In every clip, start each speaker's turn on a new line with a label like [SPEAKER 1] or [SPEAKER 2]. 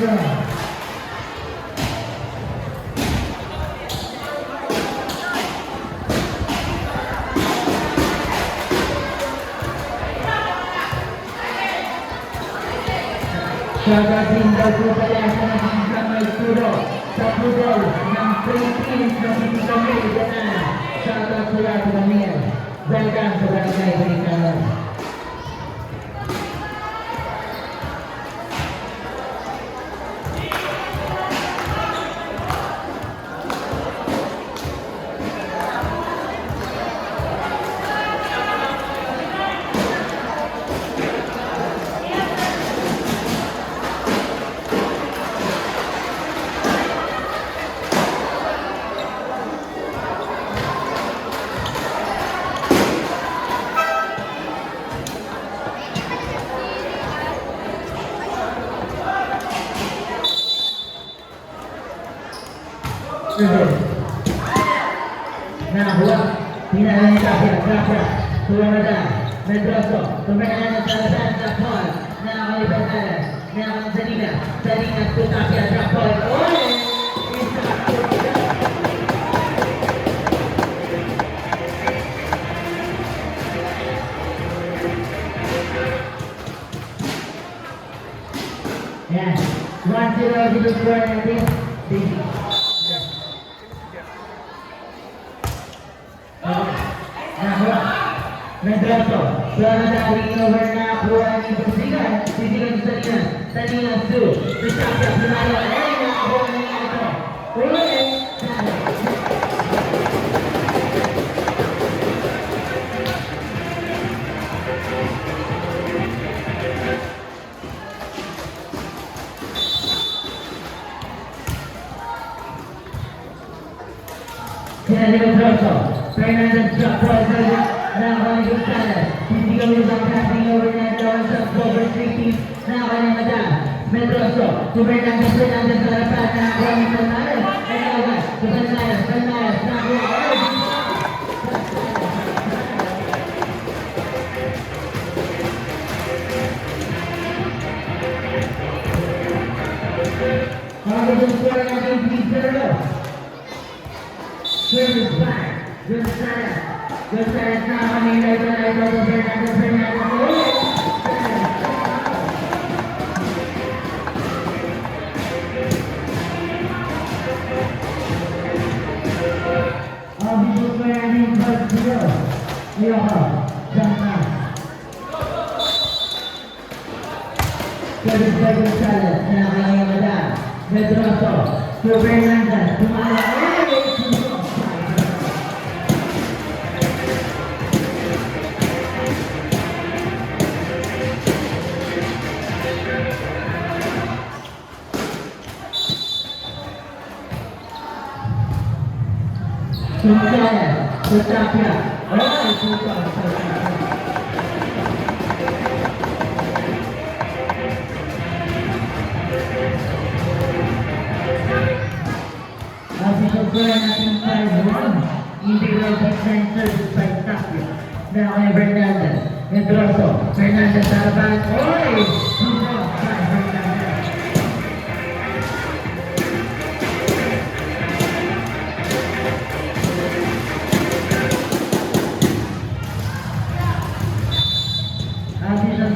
[SPEAKER 1] Kagating pagpupala sa naging kamay turo sa pudol ng Philippines na sinikamay na sa Tatula Pramil. Welcome sa Barangay Balikan. Nahua, pinalanya Gapra, Sulamada, Mendoza, pemain Salazar, Japon, Nahua Ibadah, Nahua Zadina, Tutapia, Japon, yeah, 1-0 hidup dua nanti. Mendoza, Sulamada over na kuha ni Bisigan, Sadina, Su, Tutapia, Pinalo, nakakuha na ito. Mendoza, Fernandez, Nahua Gonzalez, Bisigan Luzon passing over na doon sa Clover Street, Nahua ni Madam, Mendoza, Fernandez sa harapan, Nahua ni Fernandez, Fernandez, Nahua, Service back, Gonzalez na kanilay ko Fernandez. Abidul Bayani Basio, Yoho, Jana. Service by Gonzalez na kanilay Madam, Mendoza, Fernandez, Gonzalez, Tutapia, Official score natin 5-1. Integral defense service by Tapia. Now kay Fernandez, Mendoza, Fernandez sa harapan.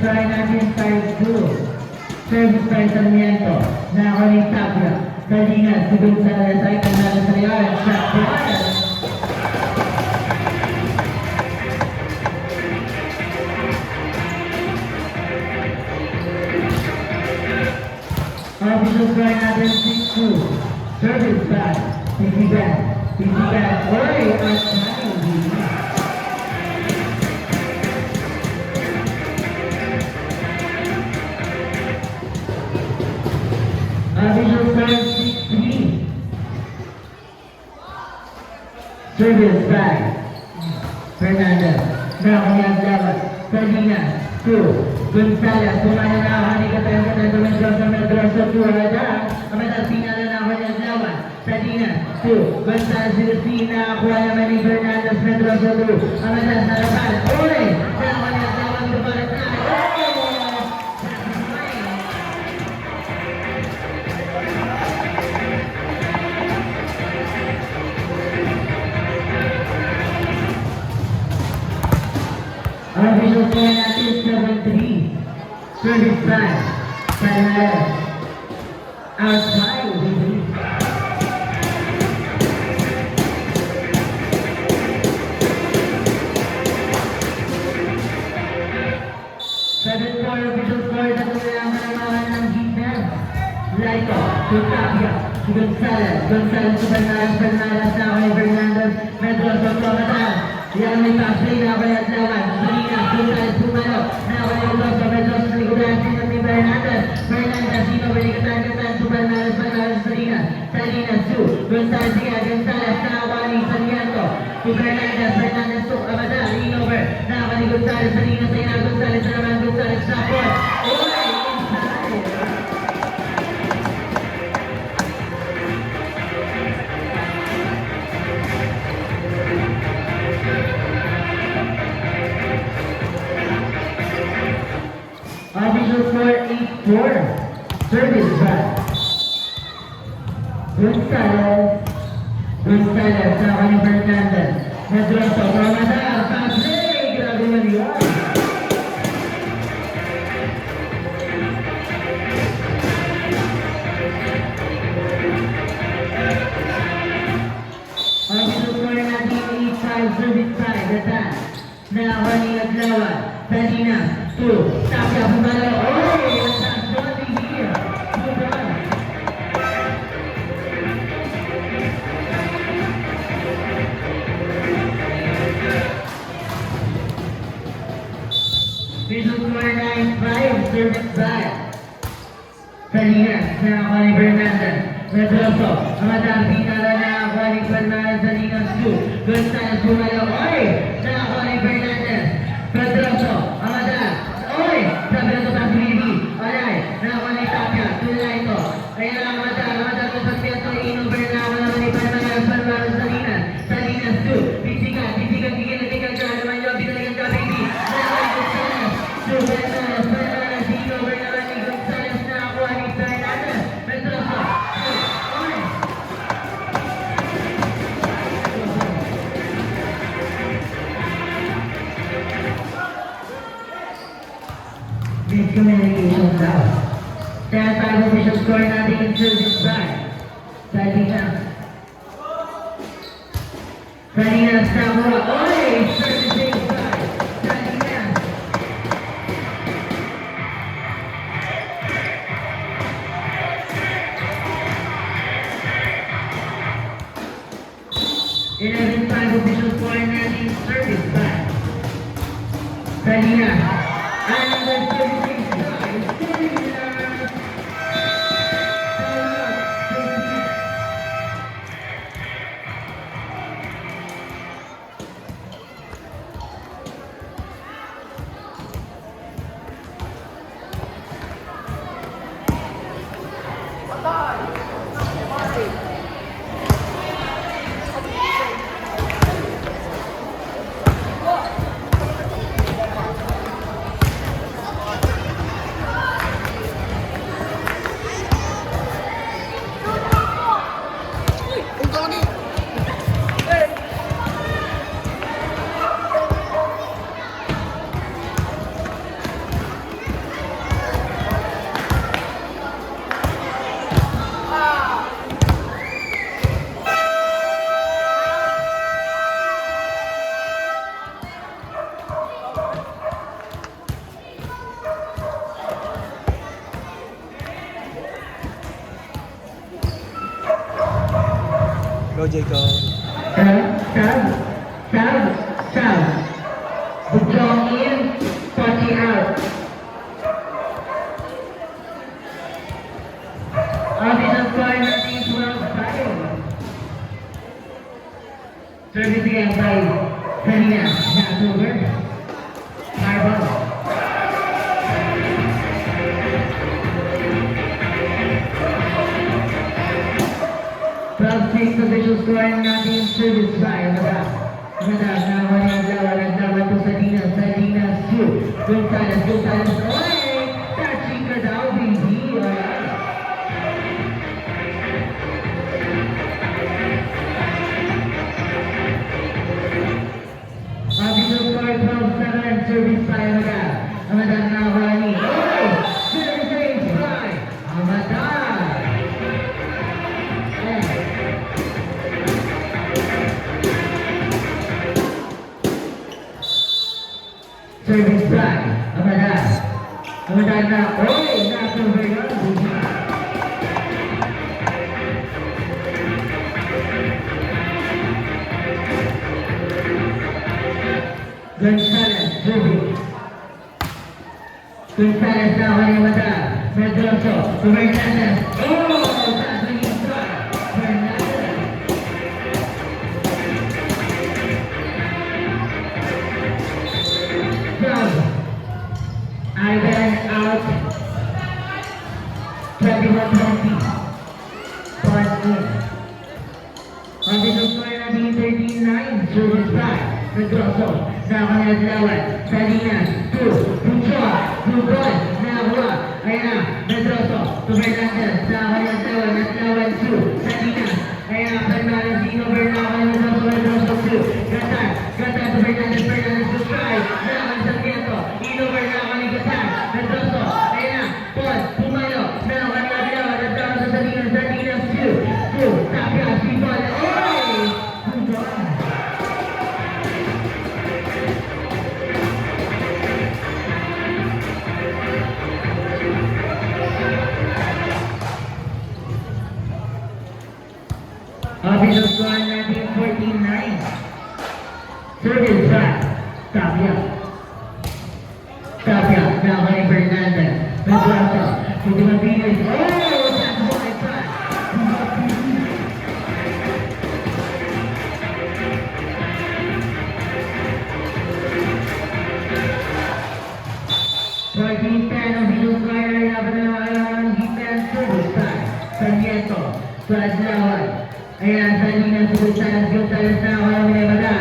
[SPEAKER 1] Try natin 5-2. Service by Sarmiento. Nakakuha Tapia. Salinas, si Gonzalez ay panalo sa Real. Shot fire. Official try natin 6-2. Service by Pisigan. Oy! At Official time 6-3. Service by Fernandez. Nakakuha dapat. Salinas, 2. Gonzalez, kumana na ako ni Mendoza, 2. Ang pinala na ako niya dapat. Salinas, 2. Gonzalez, nakakuha naman ni Fernandez, Mendoza, 2. Ang harapan. Uli! Nakakuha niya dapat. Tupalat na. natin 7-3. Service back. Panalo. Outside. Official score na tumayaman ng gitna. Laito, Tutapia, Gonzalez, Gonzalez to Bernardes, Bernardes na kay Fernandez, Medroso, Tomatan. Yan may pass-play na kay Atlawan, Salinas, Gonzalez, Pumalo, na kay Medroso, Medroso sa likudan, sinat ni Bernardes, Bernardes, sino balikatan-katan to Bernardes, Bernardes, Salinas, Salinas to Gonzalez, Gonzalez, na kay Salianto, to Bernardes, Bernardes to Amada, over, na kay Gonzalez, Salinas, Salinas, Gonzalez, naman Gonzalez, sa court. Official score 8-4. Service back. Gonzalez. Gonzalez sa kanyang Fernandez. Medroso, Ramadan, pass-play! Grabe man yun. Official score natin 8-5. Service back. Gatan. Nakawa ni Adlawan. Salinas. 2. Tapia Pumalo. Oy! That's not here. Move on. Visual score 9-5. Service back. Salinas. Nakakuha ni Fernandez. Medroso. Amadang pinala nakakuha ni Fernandez. Salinas 2. Gonzalez Pumalo. Oy! Nakakuha ni Fernandez. Medroso. Amadang. Oy! Sabi na ito sa Bibi. Alay. Nakakuha ni Tapia. Tulay ito. Ayan ang Amadang. Amadang ito sa Piato. Inover na ako naman ni Fernandez. Fernandez Salinas. Salinas 2. Pisigan. Pisigan. Tigil na tigil ka. Naman yung binaligan ka, baby. Nakakuha ni Gonzalez. Fernandez. Fernandez. Inover naman ni Gonzalez. Nakakuha ni Fernandez. Medroso. Oy! Miscommunication daw. Kaya tayo official score natin in service back. Salinas. Salinas nakuha. Oy! Service back. Salinas. Eleven five official score natin service back. Salinas. Another service back. Salinas.
[SPEAKER 2] Go, Jacob.
[SPEAKER 1] Sub. Bujong in, Pati out. Official score natin 12-5. Service again by Salinas. That's over. Marble. Official scoring natin service by Amadang. Amadang nakuha ni Adlawan. Adlawan to Salinas. Salinas 2. Gonzalez. Gonzalez. Oy! Touching ka daw, baby. Alright. Official score 12-7. service by Amadal. Amadal now running. Oh! Service by Amadal. Service by Amadal. Amadal now. Oh! Nasa-over yun. Gonzalez, serving. Gonzalez now on Amadal. Pedroso to Fernandez. Oh! That's a good try. Fernandez. Down. Ivan out. 21-20. Point in. On the score natin 13-9. Service back. Pedroso. Now on Adlawan. Salinas. 2. Pucho. 2 ball. Now what? Ayan. Pedroso to Fernandez. Now on Adlawan. Adlawan 2. Salinas. Ayan. Fernandez. Dino Bernal. Pedroso 2. Gatan. Gatan to Fernandez. Fernandez to try. Now on Sarmiento. Dino Bernal. Gatan. Pedroso. Ayan. Paul. Pumalo. Now on Adlawan. Adlawan to Salinas. Salinas 2. 2. Tapia. 3 ball. Oh! Good ball. Official score natin 14-9. Service back. Tapia. Tapia. Now kay Fernandez. Pedroso. Pwede mapinis. Oh! That's my pass. Official score natin defense service back. Sarmiento. Adlawan. Ayan, Salinas, Gonzalez na ako ng Amadal.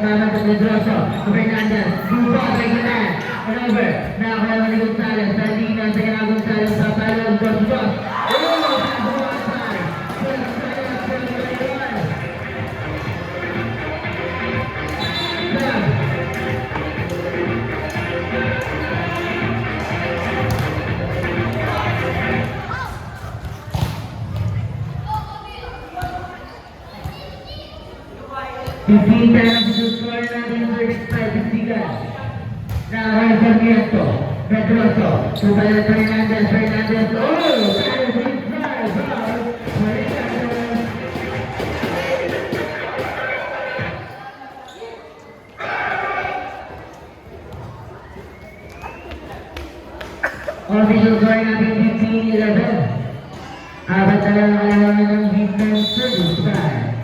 [SPEAKER 1] Mama to Pedroso, to Fernandez, Dupo, Regular, over, na ako ng Gonzalez, Salinas, ayan ang Gonzalez, Papalon, Dos. Oh, Gonzalez, Fifteen times to score natin for this fight, Sigan. Now, ay Sarmiento, Pedroso, to Fernandez, Fernandez, oh! That is a try, foul, Fernandez. Official score natin 15-11. Apat na lang alaman ng defense service by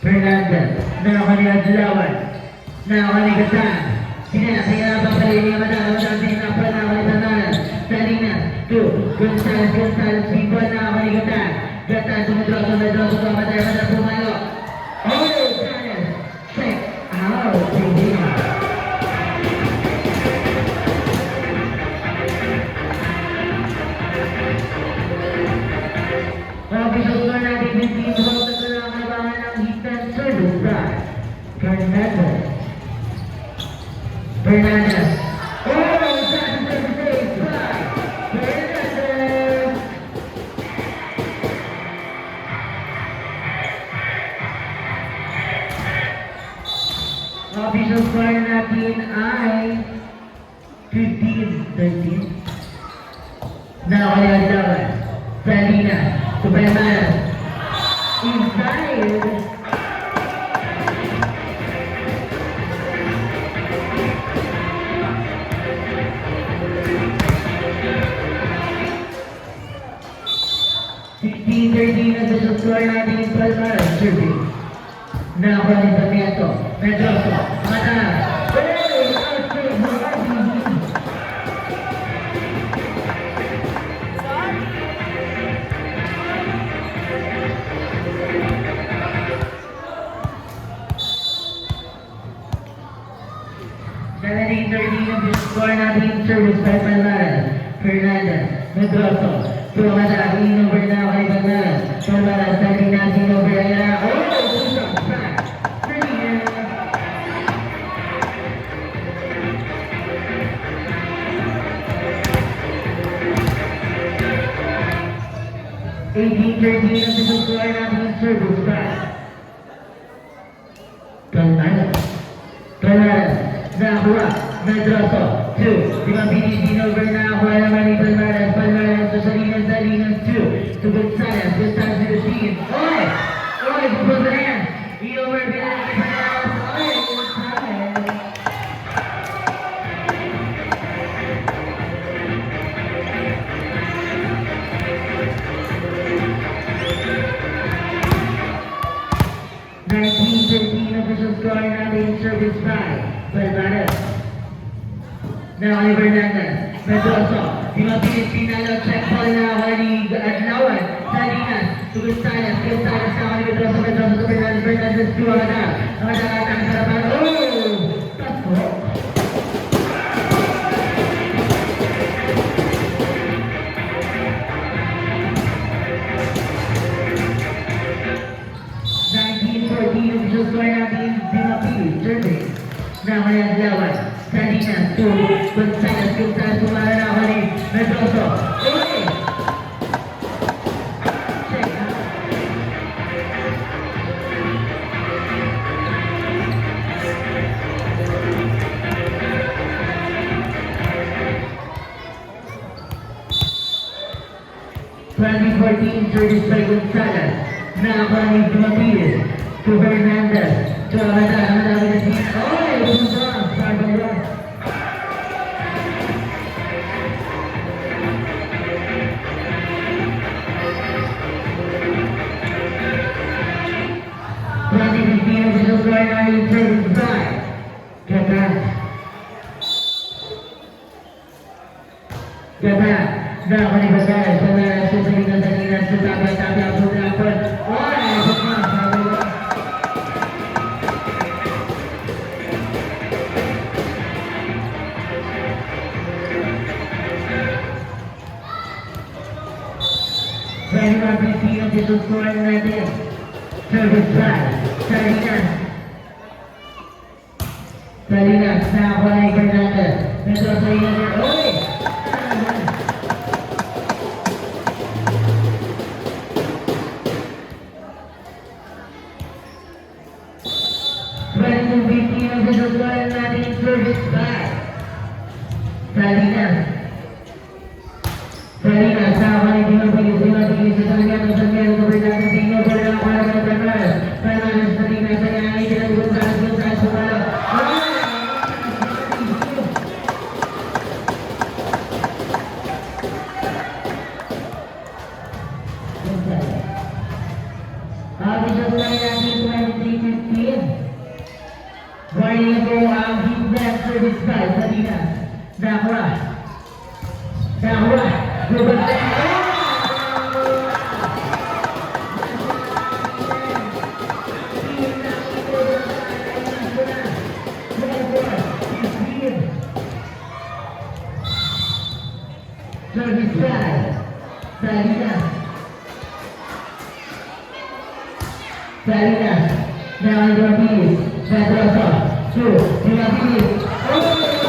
[SPEAKER 1] Fernandez. Now on Adlawan. Now on Gatan. Sinapa pa rin niya Amadal. Sinapa na on Fernandez. Salinas. 2. Gonzalez. People na on Gatan. Gatan to Medroso to Amadal. Pumalo. Oh! Gonzalez. Check out. Official score natin 15-12 na lang kailangan ng defense service by Fernandez. Oh! That's a service by Fernandez. Official score natin ay 15-13. Now, kaya dapat Salinas. Superman inside. Official score natin 12 serving. Now on Sarmiento. Pedroso. Amadal. Score natin service by Fernandez, Pedroso, to Amadal, over now kay Fernandez, Salinas, over, oh, back, 19-13 ang score natin ng service back. Kalmanan. Nakuha. Medroso. 2. Di mabilisin over na nakuha naman ni Palmaran. Palmaran to sa linas 2. To Gonzales. Gonzales to the scene. Oy! Oy! Pupunta na yan. I-over pinag ni Palmaran. Oy! Gonzales. Official score natin service 5. Palmaran. Now ni Fernandez. Medroso. Di mabilis pinalo. Check ball na ako ni Adlawan. Salinas. To Gonzales. Gonzales na ako ni Medroso. Medroso to Fernandez. Fernandez to Agada. Nakatang sa laban. Oh! Tapo. Official score natin Dimapili. Jeremy. Now ni Adlawan. Salinas to Gonzales. Gonzales tumara na ako ni Medroso. Okay! Check out. Service by Gonzales. Na ako ni Dimapili. To Fernandez. To Agada. Oy! Bumunta. Sabi lang. Official score natin service 5. Gata. Na ako ni Gonzales. Gonzales to Salinas. To tabi ang putapon. Oy! Sabi lang. Official score natin service 5. Salinas na ako ni Fernandez. Medyo sa iyo na. Oy! Official score natin service 5. Salinas na ako ni Dimapili. Sa Salinas to Fernandez. Tingnan ko lang ako na Fernandez. Fernandez Salinas. Salinas na Gonzales sumalo. Official score natin 23-15. Warning po ang heat left service 5. Salinas. Nakuha. Service 5. Salinas. Now Dimapili. Medroso. 2. Dimapili. Oh!